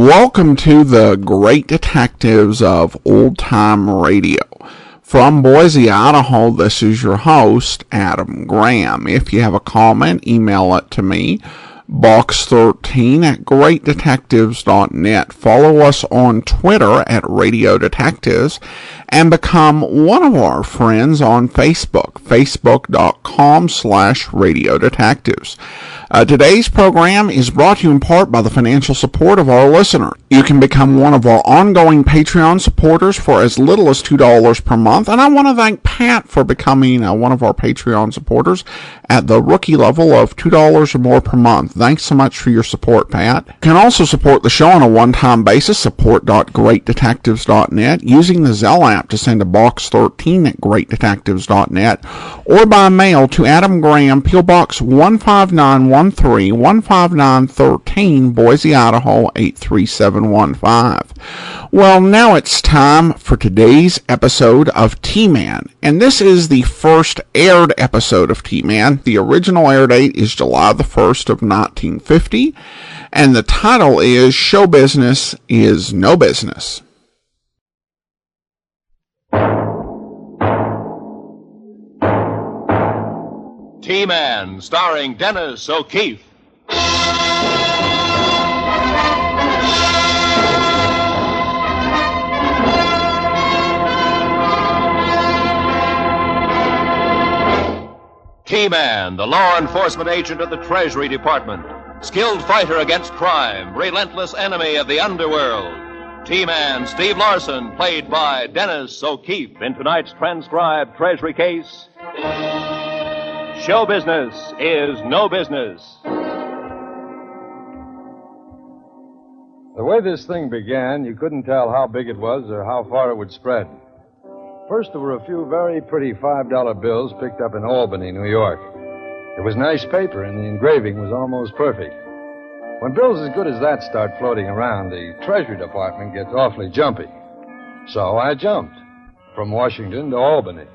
Welcome to the Great Detectives of Old Time Radio. From Boise, Idaho, this is your host, Adam Graham. If you have a comment, email it to me, box13@greatdetectives.net. Follow us on Twitter at Radio Detectives, and become one of our friends on Facebook, facebook.com/Radio Detectives. Today's program is brought to you in part by the financial support of our listeners. You can become one of our ongoing Patreon supporters for as little as $2 per month, and I want to thank Pat for becoming one of our Patreon supporters at the rookie level of $2 or more per month. Thanks so much for your support, Pat. You can also support the show on a one-time basis, support.greatdetectives.net, using the Zelle app to send a box 13 at greatdetectives.net, or by mail to Adam Graham, P.O. Box 15913, 15913, Boise, Idaho 83715. Well, now it's time for today's episode of T-Man, and this is the first aired episode of T-Man. The original air date is July the 1st of 1950, and the title is Show Business is No Business. T-Man, starring Dennis O'Keefe. T-Man, the law enforcement agent of the Treasury Department, skilled fighter against crime, relentless enemy of the underworld. T-Man, Steve Larsen, played by Dennis O'Keefe in tonight's transcribed Treasury case, Show Business is No Business. The way this thing began, you couldn't tell how big it was or how far it would spread. First, there were a few very pretty $5 bills picked up in Albany, New York. It was nice paper, and the engraving was almost perfect. When bills as good as that start floating around, the Treasury Department gets awfully jumpy. So I jumped from Washington to Albany.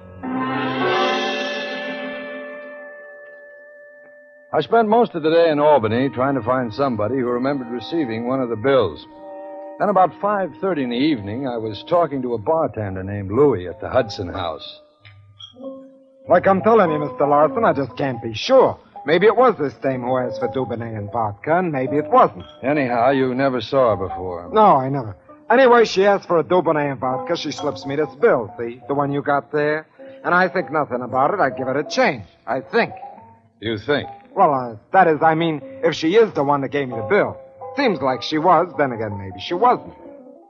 I spent most of the day in Albany trying to find somebody who remembered receiving one of the bills. Then about 5:30 in the evening, I was talking to a bartender named Louis at the Hudson House. Like I'm telling you, Mr. Larsen, I just can't be sure. Maybe it was this dame who asked for Dubonnet and vodka, and maybe it wasn't. Anyhow, you never saw her before. No, I never. Anyway, she asked for a Dubonnet and vodka. She slips me this bill, see? The one you got there. And I think nothing about it. I'd give it a change. I think. You think? Well, that is, I mean, if she is the one that gave me the bill. Seems like she was, then again, maybe she wasn't.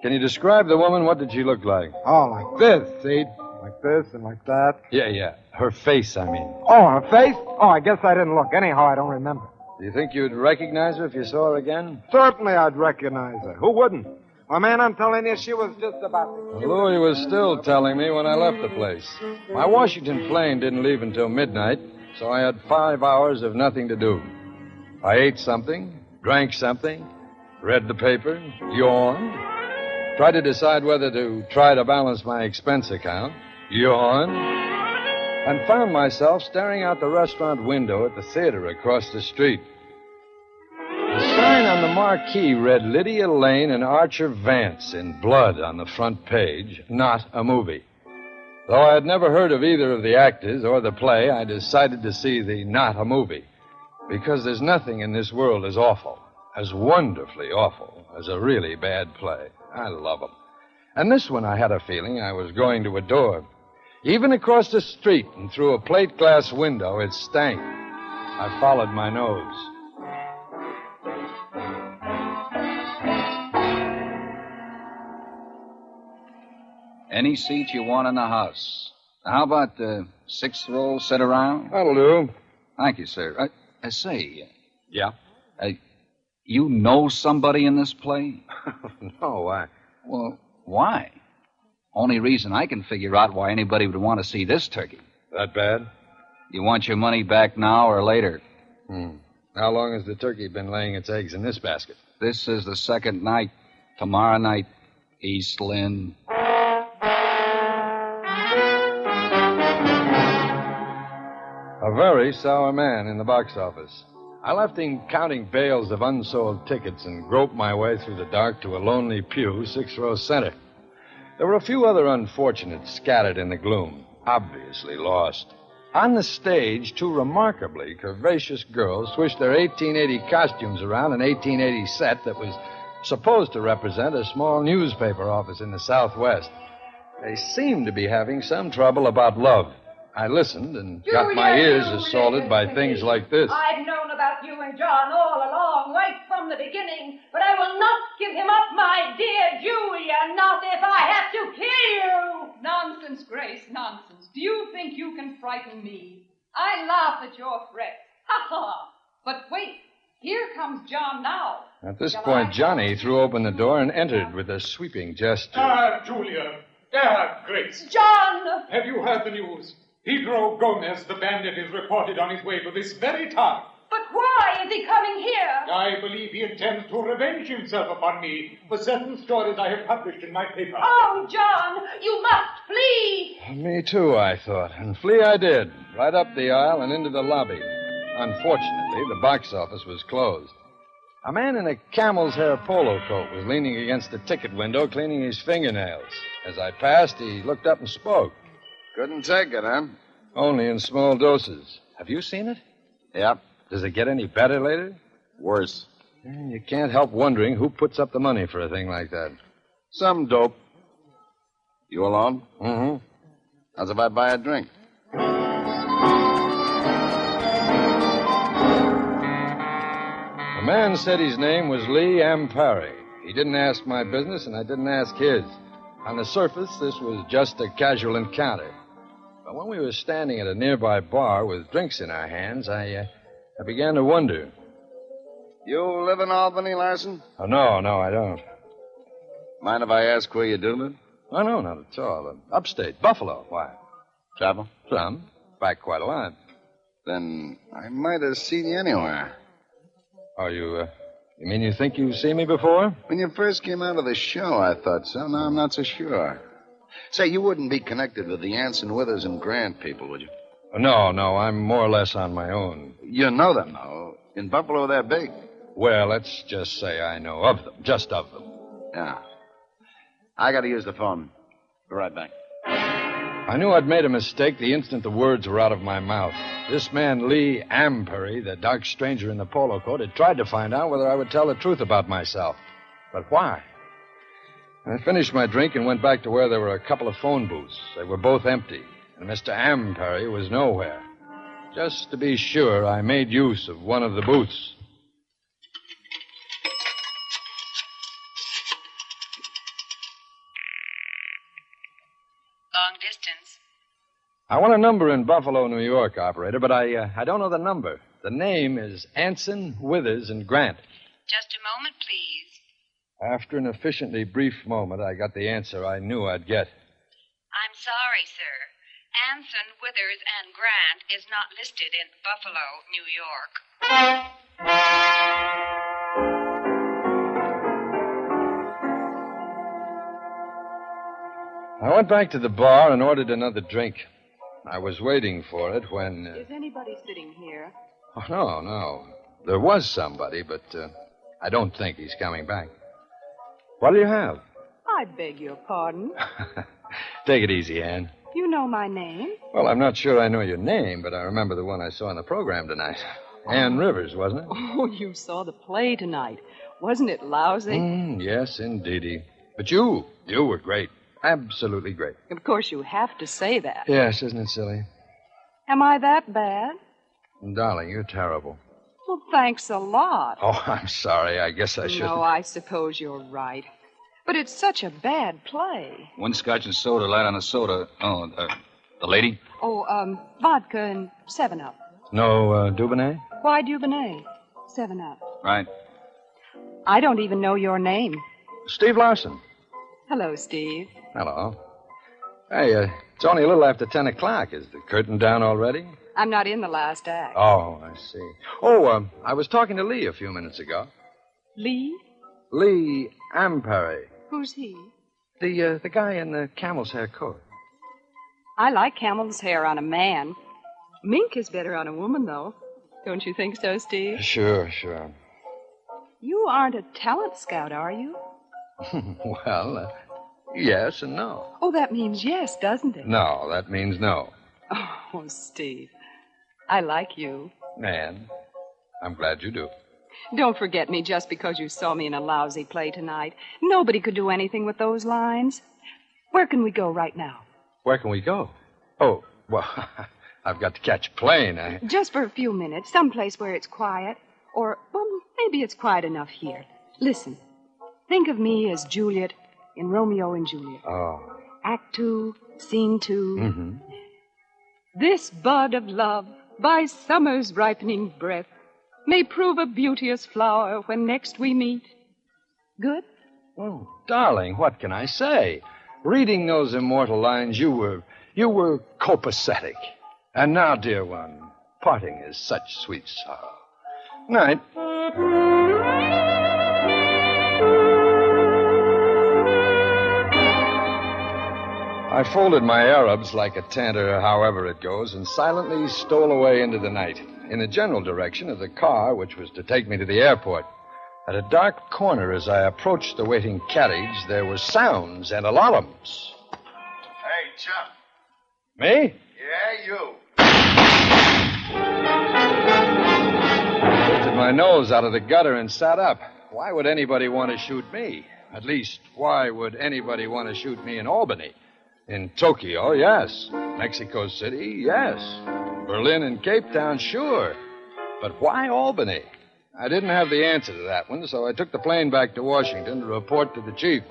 Can you describe the woman? What did she look like? Oh, like this, see? Like this and like that. Yeah. Her face, I mean. Oh, her face? Oh, I guess I didn't look. Anyhow, I don't remember. Do you think you'd recognize her if you saw her again? Certainly I'd recognize her. Who wouldn't? Well, man, I'm telling you, she was just about the... Louis was still telling me when I left the place. My Washington plane didn't leave until midnight, so I had 5 hours of nothing to do. I ate something, drank something, read the paper, yawned, tried to decide whether to try to balance my expense account, yawned, and found myself staring out the restaurant window at the theater across the street. The sign on the marquee read Lydia Lane and Archer Vance in blood on the front page, not a movie. Though I had never heard of either of the actors or the play, I decided to see the not a movie, because there's nothing in this world as awful, as wonderfully awful, as a really bad play. I love them. And this one I had a feeling I was going to adore. Even across the street and through a plate glass window, it stank. I followed my nose. Any seat you want in the house. How about the 6th row sit around? That'll do. Thank you, sir. Say. Yeah? You know somebody in this play? No, why? Well, why? Only reason I can figure out why anybody would want to see this turkey. That bad? You want your money back now or later? How long has the turkey been laying its eggs in this basket? This is the second night. Tomorrow night, East Lynn. A very sour man in the box office. I left him counting bales of unsold tickets and groped my way through the dark to a lonely pew, 6th row center. There were a few other unfortunates scattered in the gloom, obviously lost. On the stage, two remarkably curvaceous girls swished their 1880 costumes around an 1880 set that was supposed to represent a small newspaper office in the Southwest. They seemed to be having some trouble about love. I listened and got my ears assaulted by things like this. I've known about you and John all along, right from the beginning, but I will not give him up, my dear Julia, not if I have to kill you. Nonsense, Grace, nonsense. Do you think you can frighten me? I laugh at your threats. Ha ha! But wait, here comes John now. At this point, Johnny threw open the door and entered with a sweeping gesture. Julia. Grace. John! Have you heard the news? Pedro Gomez, the bandit, is reported on his way to this very town. But why is he coming here? I believe he intends to revenge himself upon me for certain stories I have published in my paper. Oh, John, you must flee. Me too, I thought. And flee I did, right up the aisle and into the lobby. Unfortunately, the box office was closed. A man in a camel's hair polo coat was leaning against the ticket window, cleaning his fingernails. As I passed, he looked up and spoke. Couldn't take it, huh? Only in small doses. Have you seen it? Yep. Does it get any better later? Worse. You can't help wondering who puts up the money for a thing like that. Some dope. You alone? Mm-hmm. How's if I buy a drink? The man said his name was Lee Ampari. He didn't ask my business, and I didn't ask his. On the surface, this was just a casual encounter. But when we were standing at a nearby bar with drinks in our hands, I began to wonder. You live in Albany, Larsen? Oh, no, I don't. Mind if I ask where you do live? Oh, no, not at all. Upstate, Buffalo. Why? Travel? Some. Back quite a lot. Then I might have seen you anywhere. Oh, you mean you think you've seen me before? When you first came out of the show, I thought so. Now I'm not so sure. Say, you wouldn't be connected with the Anson, Withers, and Grant people, would you? No, I'm more or less on my own. You know them, though. In Buffalo, they're big. Well, let's just say I know of them. Just of them. Yeah. I gotta use the phone. Be right back. I knew I'd made a mistake the instant the words were out of my mouth. This man, Lee Ampari, the dark stranger in the polo coat, had tried to find out whether I would tell the truth about myself. But why? I finished my drink and went back to where there were a couple of phone booths. They were both empty, and Mr. Ampari was nowhere. Just to be sure, I made use of one of the booths. Long distance. I want a number in Buffalo, New York, operator, but I don't know the number. The name is Anson, Withers, and Grant. Just a moment, please. After an efficiently brief moment, I got the answer I knew I'd get. I'm sorry, sir. Anson, Withers, and Grant is not listed in Buffalo, New York. I went back to the bar and ordered another drink. I was waiting for it when... Is anybody sitting here? Oh, no. There was somebody, but I don't think he's coming back. What'll you have? I beg your pardon. Take it easy, Ann. You know my name? Well, I'm not sure I know your name, but I remember the one I saw in the program tonight. Ann Rivers, wasn't it? Oh, you saw the play tonight. Wasn't it lousy? Yes, indeedy. But you were great. Absolutely great. Of course, you have to say that. Yes, isn't it silly? Am I that bad? Darling, you're terrible. Well, thanks a lot. Oh, I'm sorry. I guess I shouldn't. No, I suppose you're right. But it's such a bad play. One scotch and soda, light on the soda. Oh, the lady? Oh, vodka and 7-Up. No Dubonnet? Why Dubonnet? 7-Up. Right. I don't even know your name. Steve Larsen. Hello, Steve. Hello. Hey, it's only a little after 10 o'clock. Is the curtain down already? I'm not in the last act. Oh, I see. Oh, I was talking to Lee a few minutes ago. Lee? Lee Ampari. Who's he? The guy in the camel's hair coat. I like camel's hair on a man. Mink is better on a woman, though. Don't you think so, Steve? Sure. You aren't a talent scout, are you? Well, yes and no. Oh, that means yes, doesn't it? No, that means no. Oh, Steve, I like you. And I'm glad you do. Don't forget me just because you saw me in a lousy play tonight. Nobody could do anything with those lines. Where can we go right now? Where can we go? Oh, well, I've got to catch a plane. Just for a few minutes, someplace where it's quiet. Or, well, maybe it's quiet enough here. Listen, think of me as Juliet in Romeo and Juliet. Oh. Act 2, Scene 2. Mm-hmm. This bud of love, by summer's ripening breath, may prove a beauteous flower when next we meet. Good? Oh, darling, what can I say? Reading those immortal lines, you were copacetic. And now, dear one, parting is such sweet sorrow. Night. I folded my Arabs like a tent, or however it goes, and silently stole away into the night, in the general direction of the car which was to take me to the airport. At a dark corner as I approached the waiting carriage, there were sounds and alarms. Hey, Chuck. Me? Yeah, you. I lifted my nose out of the gutter and sat up. Why would anybody want to shoot me? At least, why would anybody want to shoot me in Albany? In Tokyo, yes. Mexico City, yes. Berlin and Cape Town, sure. But why Albany? I didn't have the answer to that one, so I took the plane back to Washington to report to the chief.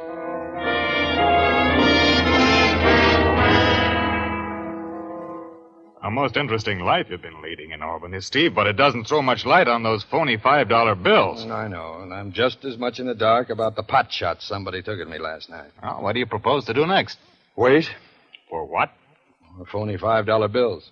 A most interesting life you've been leading in Albany, Steve, but it doesn't throw much light on those phony $5 bills. I know, and I'm just as much in the dark about the pot shot somebody took at me last night. Well, what do you propose to do next? Wait. For what? For phony $5 bills.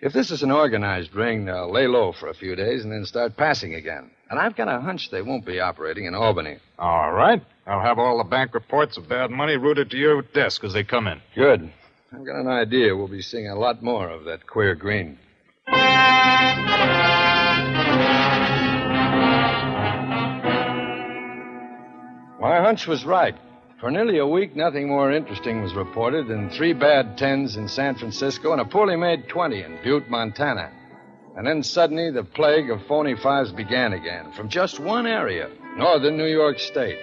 If this is an organized ring, they'll lay low for a few days and then start passing again. And I've got a hunch they won't be operating in Albany. All right. I'll have all the bank reports of bad money routed to your desk as they come in. Good. I've got an idea we'll be seeing a lot more of that queer green. My hunch was right. For nearly a week, nothing more interesting was reported than 3 bad 10s in San Francisco and a poorly made 20 in Butte, Montana. And then suddenly the plague of phony 5s began again from just one area, northern New York State.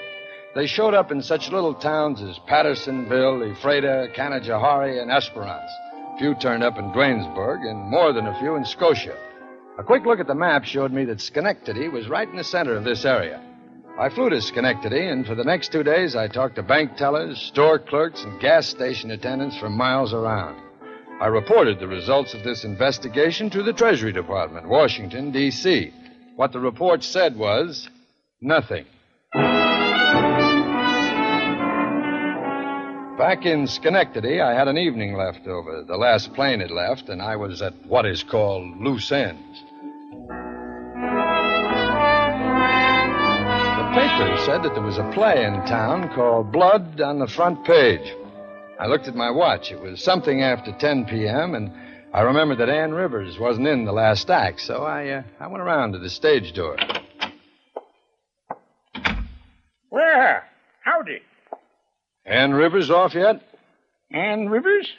They showed up in such little towns as Pattersonville, Ephrata, Canajoharie, and Esperance. A few turned up in Duanesburg, and more than a few in Scotia. A quick look at the map showed me that Schenectady was right in the center of this area. I flew to Schenectady, and for the next 2 days, I talked to bank tellers, store clerks, and gas station attendants from miles around. I reported the results of this investigation to the Treasury Department, Washington, D.C. What the report said was nothing. Back in Schenectady, I had an evening left over. The last plane had left, and I was at what is called loose ends. The paper said that there was a play in town called Blood on the front page. I looked at my watch. It was something after 10 p.m., and I remembered that Ann Rivers wasn't in the last act, so I went around to the stage door. Well, howdy. Ann Rivers off yet? Ann Rivers?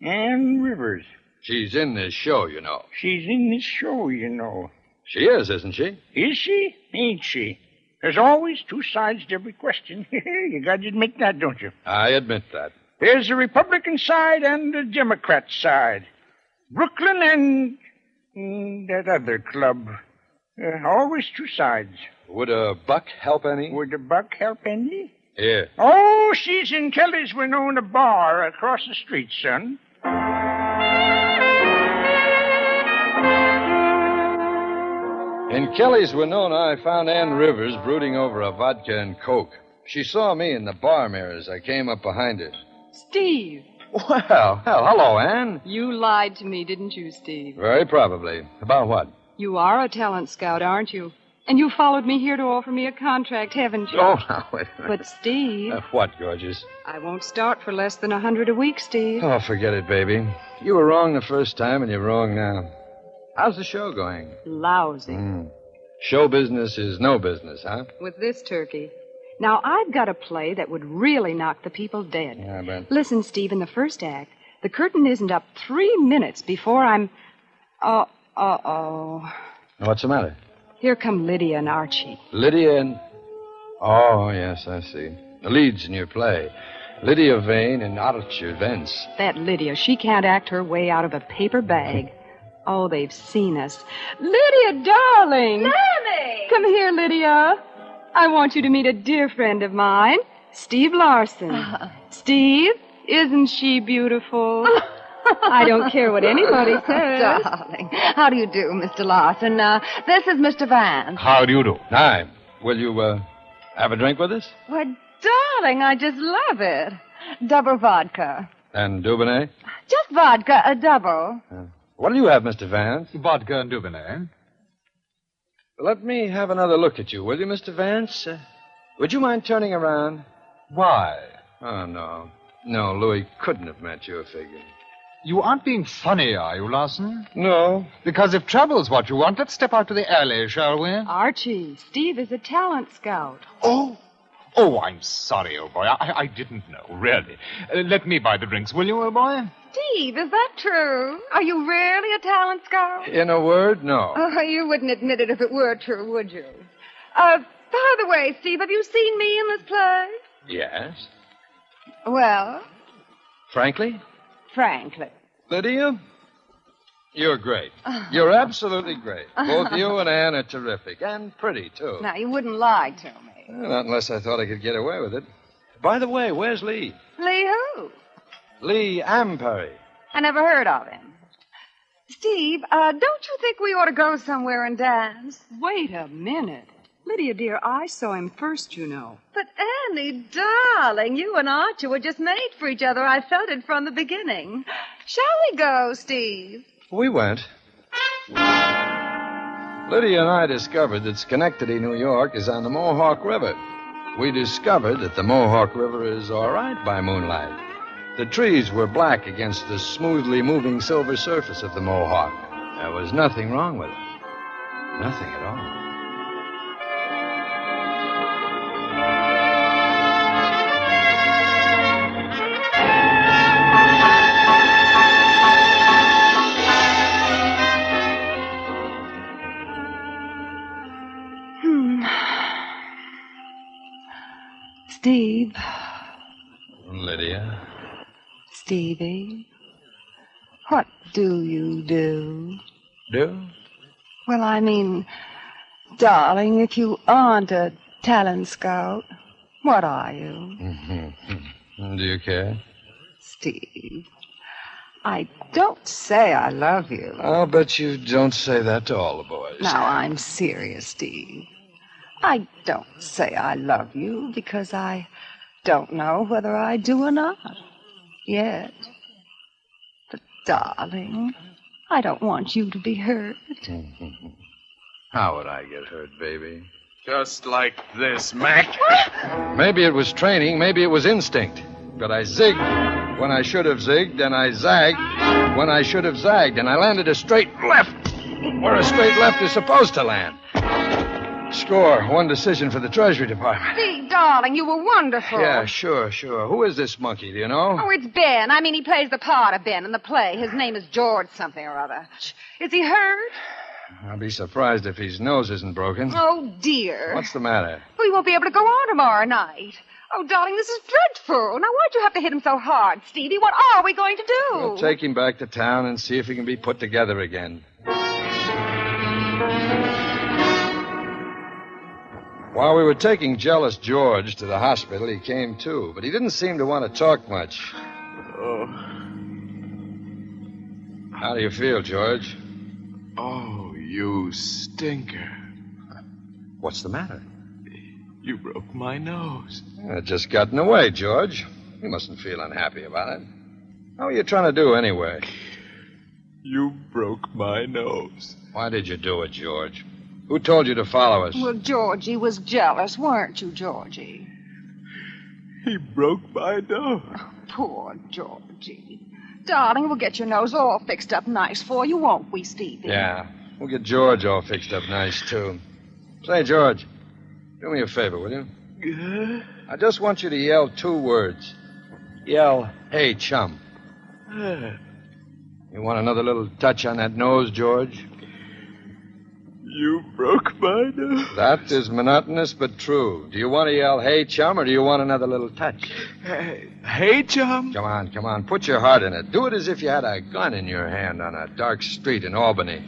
Ann Rivers. She's in this show, you know. She's in this show, you know. She is, isn't she? Is she? Ain't she? There's always 2 sides to every question. You got to admit that, don't you? I admit that. There's the Republican side and the Democrat side. Brooklyn and that other club. Always 2 sides. Would a buck help any? Would a buck help any? Yeah. Oh, she's in Kelly's Winona bar across the street, son. In Kelly's Winona, I found Ann Rivers brooding over a vodka and Coke. She saw me in the bar mirror as I came up behind her. Steve. Well, hello, Ann. You lied to me, didn't you, Steve? Very probably. About what? You are a talent scout, aren't you? And you followed me here to offer me a contract, haven't you? Oh, now, wait a minute. But, Steve... What, gorgeous? I won't start for less than $100 a week, Steve. Oh, forget it, baby. You were wrong the first time, and you're wrong now. How's the show going? Lousy. Show business is no business, huh? With this turkey. Now, I've got a play that would really knock the people dead. Yeah, I bet. Listen, Steve, in the first act, the curtain isn't up 3 minutes before I'm... Uh-oh. What's the matter? Here come Lydia and Archie. Lydia and... Oh, yes, I see. The leads in your play. Lydia Vane and Archie Vance. That Lydia, she can't act her way out of a paper bag. Oh, they've seen us. Lydia, darling! Mammy! Come here, Lydia. I want you to meet a dear friend of mine, Steve Larsen. Steve, isn't she beautiful? I don't care what anybody says. Darling, how do you do, Mr. Larsen? This is Mr. Vance. How do you do? Hi. Will you, have a drink with us? Why, darling, I just love it. Double vodka. And Dubonnet? Just vodka, a double. What do you have, Mr. Vance? Vodka and Dubonnet. Let me have another look at you, will you, Mr. Vance? Would you mind turning around? Why? Oh, no. No, Louis couldn't have met your figure. You aren't being funny, are you, Larsen? No. Because if trouble's what you want, let's step out to the alley, shall we? Archie, Steve is a talent scout. Oh, I'm sorry, old boy. I didn't know, really. Let me buy the drinks, will you, old boy? Steve, is that true? Are you really a talent scout? In a word, no. Oh, you wouldn't admit it if it were true, would you? By the way, Steve, have you seen me in this play? Yes. Well? Frankly? Frankly. Lydia? You're great. You're absolutely great. Both you and Anne are terrific. And pretty, too. Now, you wouldn't lie to me. Not unless I thought I could get away with it. By the way, where's Lee? Lee who? Lee Amperry. I never heard of him. Steve, don't you think we ought to go somewhere and dance? Wait a minute. Lydia, dear, I saw him first, you know. But, Annie, darling, you and Archie were just made for each other. I felt it from the beginning. Shall we go, Steve? We went. Lydia and I discovered that Schenectady, New York, is on the Mohawk River. We discovered that the Mohawk River is all right by moonlight. The trees were black against the smoothly moving silver surface of the Mohawk. There was nothing wrong with it. Nothing at all. Steve. Lydia. Stevie. What do you do? Do? Well, I mean, darling, if you aren't a talent scout, what are you? Do you care? Steve, I don't say I love you. I'll bet you don't say that to all the boys. Now, I'm serious, Steve. I don't say I love you because I don't know whether I do or not yet. But, darling, I don't want you to be hurt. How would I get hurt, baby? Just like this, Mac. Maybe it was training, maybe it was instinct. But I zigged when I should have zigged, and I zagged when I should have zagged, and I landed a straight left where a straight left is supposed to land. Score. One decision for the Treasury Department. Steve, darling, you were wonderful. Yeah, sure. Who is this monkey, do you know? Oh, it's Ben. I mean, he plays the part of Ben in the play. His name is George something or other. Is he hurt? I'll be surprised if his nose isn't broken. Oh, dear. What's the matter? We won't be able to go on tomorrow night. Oh, darling, this is dreadful. Now, why'd you have to hit him so hard, Stevie? What are we going to do? We'll take him back to town and see if he can be put together again. While we were taking jealous George to the hospital, he came to, but he didn't seem to want to talk much. Oh. How do you feel, George? Oh, you stinker. What's the matter? You broke my nose. It just got in the way, George. You mustn't feel unhappy about it. How are you trying to do anyway? You broke my nose. Why did you do it, George? Who told you to follow us? Well, Georgie was jealous, weren't you, Georgie? He broke my nose. Oh, poor Georgie. Darling, we'll get your nose all fixed up nice for you, won't we, Stevie? Yeah. We'll get George all fixed up nice, too. Say, George, do me a favor, will you? Yeah? I just want you to yell 2 words. Yell, "Hey, chum." You want another little touch on that nose, George? You broke my nose. That is monotonous but true. Do you want to yell, "Hey, chum," or do you want another little touch? Hey, chum. Come on. Put your heart in it. Do it as if you had a gun in your hand on a dark street in Albany.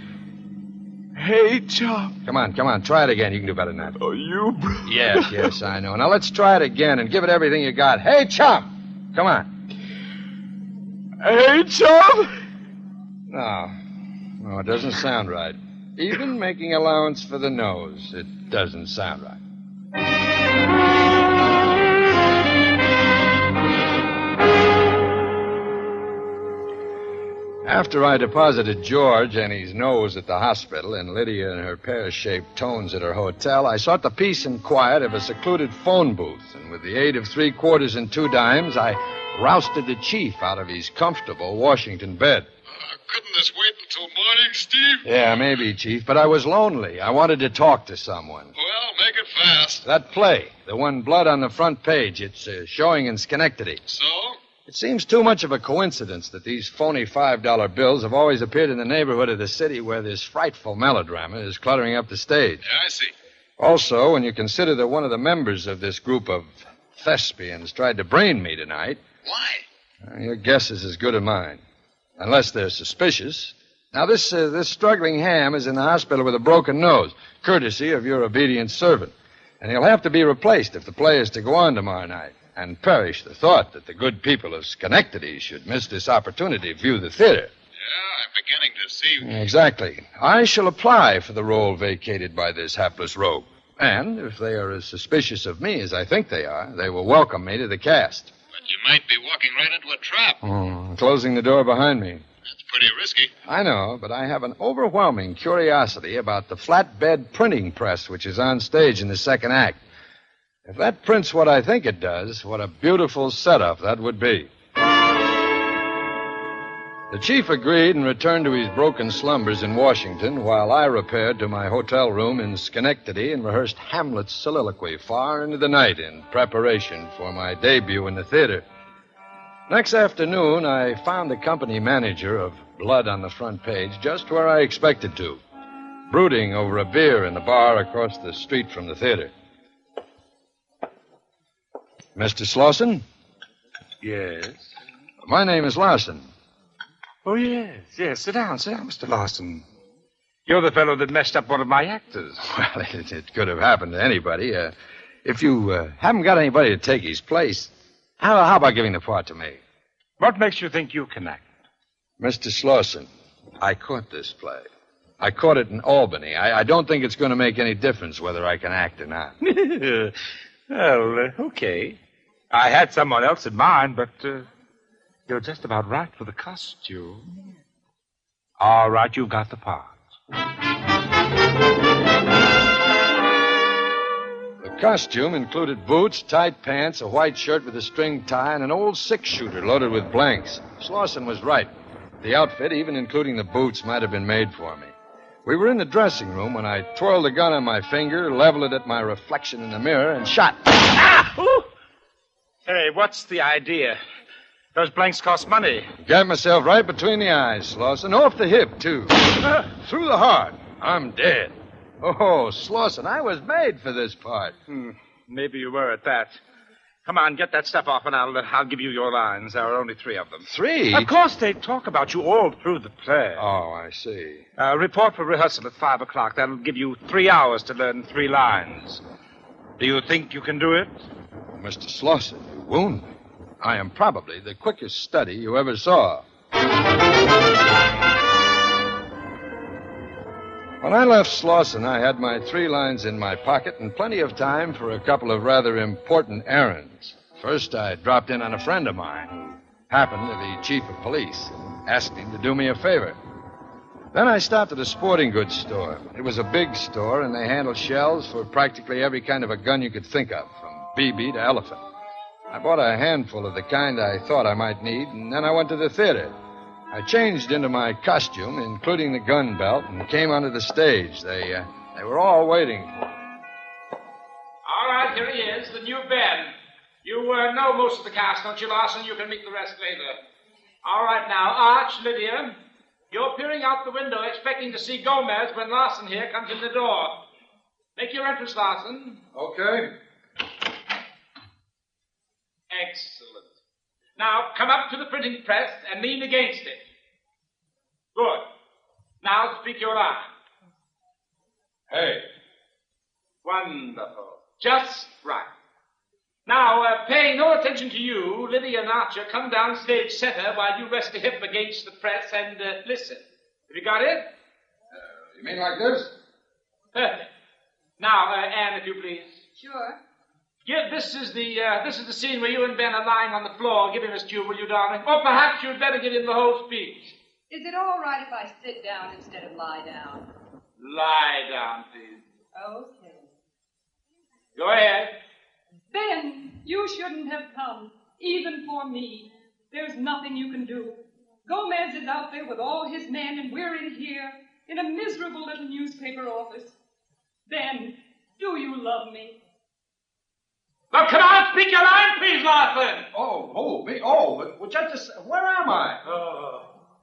Hey, chum. Come on. Try it again. You can do better than that. Oh, you broke. Yes, I know. Now let's try it again and give it everything you got. Hey, chum. Come on. Hey, chum. No, it doesn't sound right. Even making allowance for the nose, it doesn't sound right. After I deposited George and his nose at the hospital and Lydia and her pear-shaped tones at her hotel, I sought the peace and quiet of a secluded phone booth, and with the aid of 3 quarters and 2 dimes, I rousted the chief out of his comfortable Washington bed. Couldn't this wait until morning, Steve? Yeah, maybe, Chief, but I was lonely. I wanted to talk to someone. Well, make it fast. That play, the one Blood on the front page, it's showing in Schenectady. So? It seems too much of a coincidence that these phony $5 bills have always appeared in the neighborhood of the city where this frightful melodrama is cluttering up the stage. Yeah, I see. Also, when you consider that one of the members of this group of thespians tried to brain me tonight... Why? Your guess is as good as mine. Unless they're suspicious. Now, this struggling ham is in the hospital with a broken nose, courtesy of your obedient servant. And he'll have to be replaced if the play is to go on tomorrow night. And perish the thought that the good people of Schenectady should miss this opportunity to view the theater. Yeah, I'm beginning to see. Exactly. I shall apply for the role vacated by this hapless rogue. And if they are as suspicious of me as I think they are, they will welcome me to the cast. But you might be walking right into a trap. Closing the door behind me. That's pretty risky. I know, but I have an overwhelming curiosity about the flatbed printing press which is on stage in the second act. If that prints what I think it does, what a beautiful setup that would be. The chief agreed and returned to his broken slumbers in Washington while I repaired to my hotel room in Schenectady and rehearsed Hamlet's soliloquy far into the night in preparation for my debut in the theater. Next afternoon, I found the company manager of Blood on the Front Page just where I expected to, brooding over a beer in the bar across the street from the theater. Mr. Slauson? Yes? My name is Larsen. Oh, yes. Sit down, Mr. Larsen. You're the fellow that messed up one of my actors. Well, it could have happened to anybody. If you haven't got anybody to take his place, how about giving the part to me? What makes you think you can act? Mr. Slauson, I caught this play. I caught it in Albany. I don't think it's going to make any difference whether I can act or not. Well, okay. I had someone else in mind, but you're just about right for the costume. All right, you've got the part. The costume included boots, tight pants, a white shirt with a string tie, and an old six-shooter loaded with blanks. Slauson was right. The outfit, even including the boots, might have been made for me. We were in the dressing room when I twirled the gun on my finger, leveled it at my reflection in the mirror, and shot. Ah! Ooh! Hey, what's the idea? Those blanks cost money. Got myself right between the eyes, Slauson. Off the hip, too. Through the heart. I'm dead. Oh, Slauson, I was made for this part. Maybe you were at that. Come on, get that stuff off, and I'll give you your lines. There are only 3 of them. 3? Of course, they talk about you all through the play. Oh, I see. Report for rehearsal at 5 o'clock. That'll give you 3 hours to learn 3 lines. Do you think you can do it? Mr. Slauson, you wound me. I am probably the quickest study you ever saw. When I left Slauson, I had my 3 lines in my pocket and plenty of time for a couple of rather important errands. First, I dropped in on a friend of mine who happened to be chief of police and asked him to do me a favor. Then I stopped at a sporting goods store. It was a big store, and they handled shells for practically every kind of a gun you could think of, from BB to elephant. I bought a handful of the kind I thought I might need, and then I went to the theater. I changed into my costume, including the gun belt, and came onto the stage. They were all waiting for me. All right, here he is, the new Ben. You know most of the cast, don't you, Larsen? You can meet the rest later. All right, now, Arch, Lydia, you're peering out the window expecting to see Gomez when Larsen here comes in the door. Make your entrance, Larsen. Okay. Excellent. Now, come up to the printing press and lean against it. Good. Now, speak your line. Hey. Wonderful. Just right. Now, paying no attention to you, Lydia and Archer come down stage center while you rest a hip against the press and listen. Have you got it? You mean like this? Perfect. Now, Anne, if you please. Sure. This is the scene where you and Ben are lying on the floor giving us cue, will you, darling? Or perhaps you'd better give him the whole speech. Is it all right if I sit down instead of lie down? Lie down, please. Okay. Go ahead. Ben, you shouldn't have come, even for me. There's nothing you can do. Gomez is out there with all his men, and we're in here, in a miserable little newspaper office. Ben, do you love me? Now, come on, speak your line, please, Larsen. Me? Oh, well, just where am I?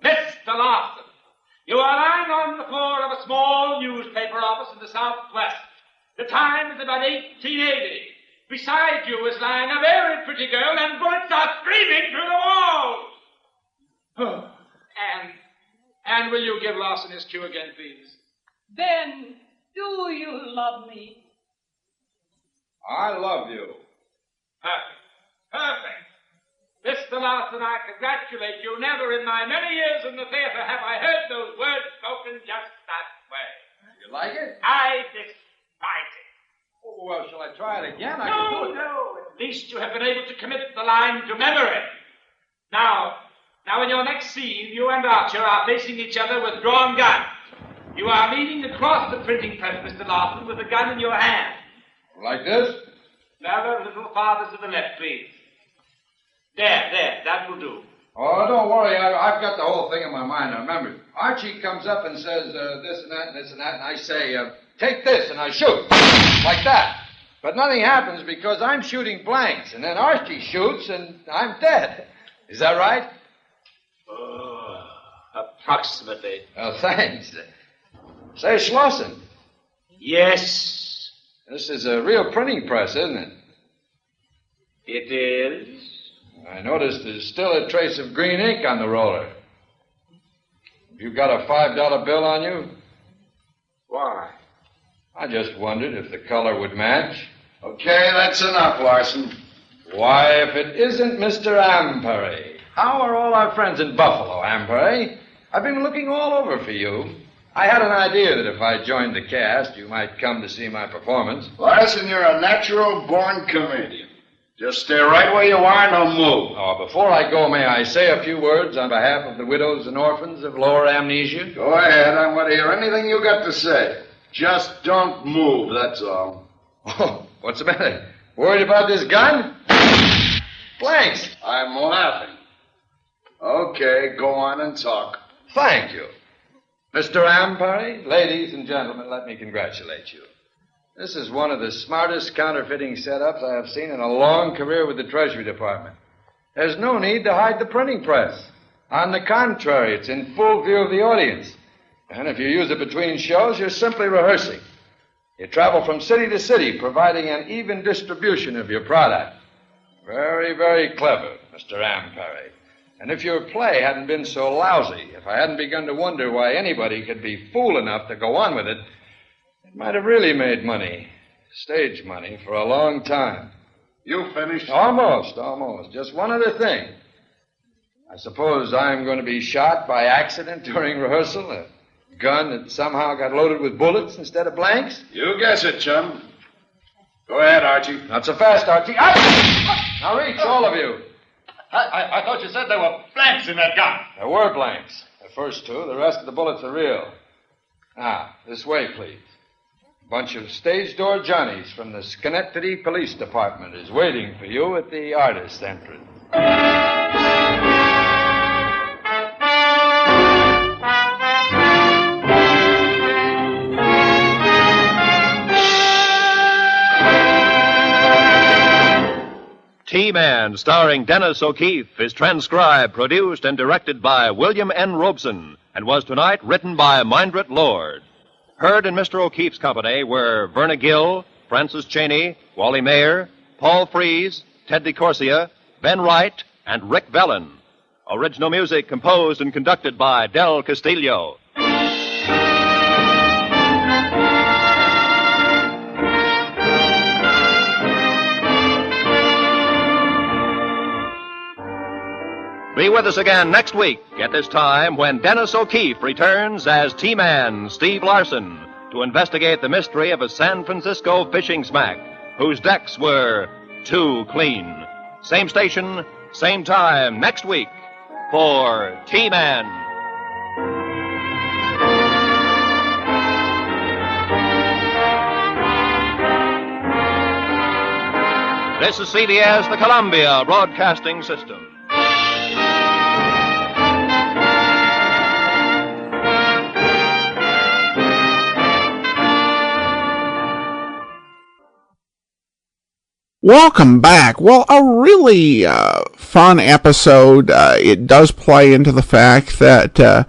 Mr. Larsen, you are lying on the floor of a small newspaper office in the Southwest. The time is about 1880. Beside you is lying a very pretty girl, and bullets are screaming through the walls. And will you give Larsen his cue again, please? Ben, do you love me? I love you. Perfect. Mr. Larsen, I congratulate you. Never in my many years in the theater have I heard those words spoken just that way. You like it? I despise it. Oh, well, shall I try it again? No. At least you have been able to commit the line to memory. Now, in your next scene, you and Archer are facing each other with drawn guns. You are leaning across the printing press, Mr. Larsen, with a gun in your hand. Like this? Now, a little farther to the left, please. There, that will do. Oh, don't worry. I've got the whole thing in my mind. I remember. Archie comes up and says this and that and this and that, and I say, take this, and I shoot. Like that. But nothing happens because I'm shooting blanks, and then Archie shoots, and I'm dead. Is that right? Approximately. Oh, thanks. Say, Schlosson. Yes? This is a real printing press, isn't it? It is. I noticed there's still a trace of green ink on the roller. Have you got a $5 bill on you? Why? I just wondered if the color would match. Okay, that's enough, Larsen. Why, if it isn't Mr. Ampery. How are all our friends in Buffalo, Ampery? I've been looking all over for you. I had an idea that if I joined the cast, you might come to see my performance. Larsen, you're a natural-born comedian. Just stay right where you are and don't move. Oh, before I go, may I say a few words on behalf of the widows and orphans of lower amnesia? Go ahead. I want to hear anything you got to say. Just don't move, that's all. Oh, what's the matter? Worried about this gun? Blanks. I'm laughing. Okay, go on and talk. Thank you. Mr. Ampery, ladies and gentlemen, let me congratulate you. This is one of the smartest counterfeiting setups I have seen in a long career with the Treasury Department. There's no need to hide the printing press. On the contrary, it's in full view of the audience. And if you use it between shows, you're simply rehearsing. You travel from city to city, providing an even distribution of your product. Very, very clever, Mr. Ampery. And if your play hadn't been so lousy, if I hadn't begun to wonder why anybody could be fool enough to go on with it, it might have really made money, stage money, for a long time. You finished? Almost. Just one other thing. I suppose I'm going to be shot by accident during rehearsal? A gun that somehow got loaded with bullets instead of blanks? You guess it, chum. Go ahead, Archie. Not so fast, Archie. Now reach, all of you. I thought you said there were blanks in that gun. There were blanks. The first two. The rest of the bullets are real. Now, this way, please. A bunch of stage door Johnnies from the Schenectady Police Department is waiting for you at the artist's entrance. T-Man, starring Dennis O'Keefe, is transcribed, produced, and directed by William N. Robeson, and was tonight written by Mindred Lord. Heard in Mr. O'Keefe's company were Verna Gill, Francis Cheney, Wally Mayer, Paul Freese, Ted DeCorsia, Ben Wright, and Rick Vellon. Original music composed and conducted by Del Castillo. Be with us again next week at this time when Dennis O'Keefe returns as T-Man Steve Larsen to investigate the mystery of a San Francisco fishing smack whose decks were too clean. Same station, same time next week for T-Man. This is CBS, the Columbia Broadcasting System. Welcome back. Well, a really fun episode. It does play into the fact that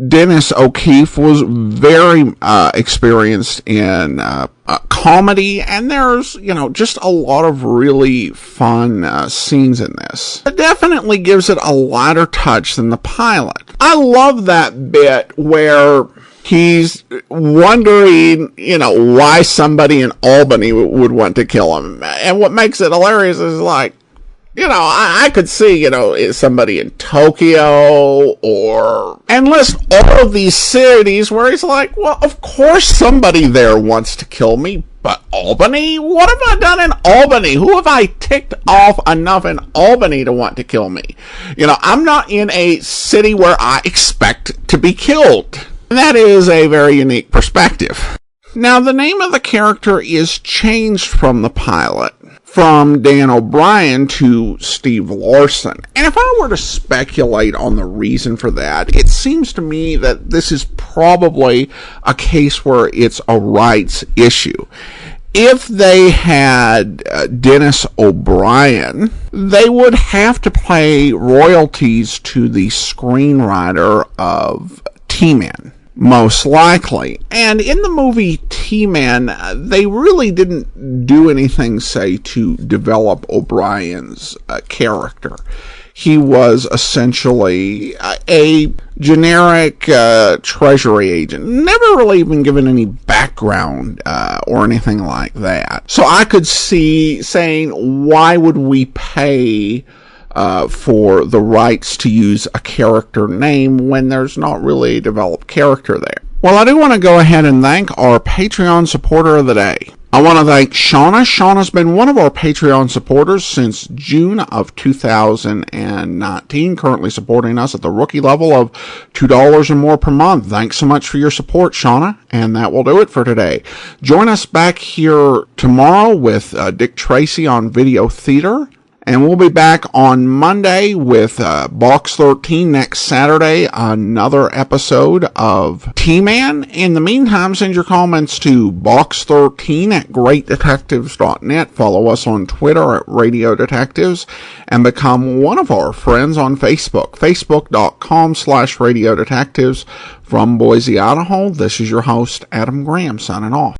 Dennis O'Keefe was very experienced in comedy, and there's, just a lot of really fun scenes in this. It definitely gives it a lighter touch than the pilot. I love that bit where he's wondering, why somebody in Albany would want to kill him. And what makes it hilarious is I could see, somebody in Tokyo and list all of these cities where he's like, well, of course somebody there wants to kill me, but Albany? What have I done in Albany? Who have I ticked off enough in Albany to want to kill me? I'm not in a city where I expect to be killed. That is a very unique perspective. Now, the name of the character is changed from the pilot, from Dan O'Brien to Steve Larsen. And if I were to speculate on the reason for that, it seems to me that this is probably a case where it's a rights issue. If they had Dennis O'Brien, they would have to pay royalties to the screenwriter of T-Man, most likely. And in the movie T-Man, they really didn't do anything, say, to develop O'Brien's character. He was essentially a generic Treasury agent, never really even given any background or anything like that. So I could see saying, why would we pay for the rights to use a character name when there's not really a developed character there? Well, I do want to go ahead and thank our Patreon supporter of the day. I want to thank Shauna. Shauna's been one of our Patreon supporters since June of 2019, currently supporting us at the rookie level of $2 or more per month. Thanks so much for your support, Shauna, and that will do it for today. Join us back here tomorrow with Dick Tracy on Video Theater. And we'll be back on Monday with Box 13 next Saturday, another episode of T-Man. In the meantime, send your comments to box13@greatdetectives.net. Follow us on Twitter at Radio Detectives and become one of our friends on Facebook, facebook.com/Radio Detectives. From Boise, Idaho, this is your host, Adam Graham, signing off.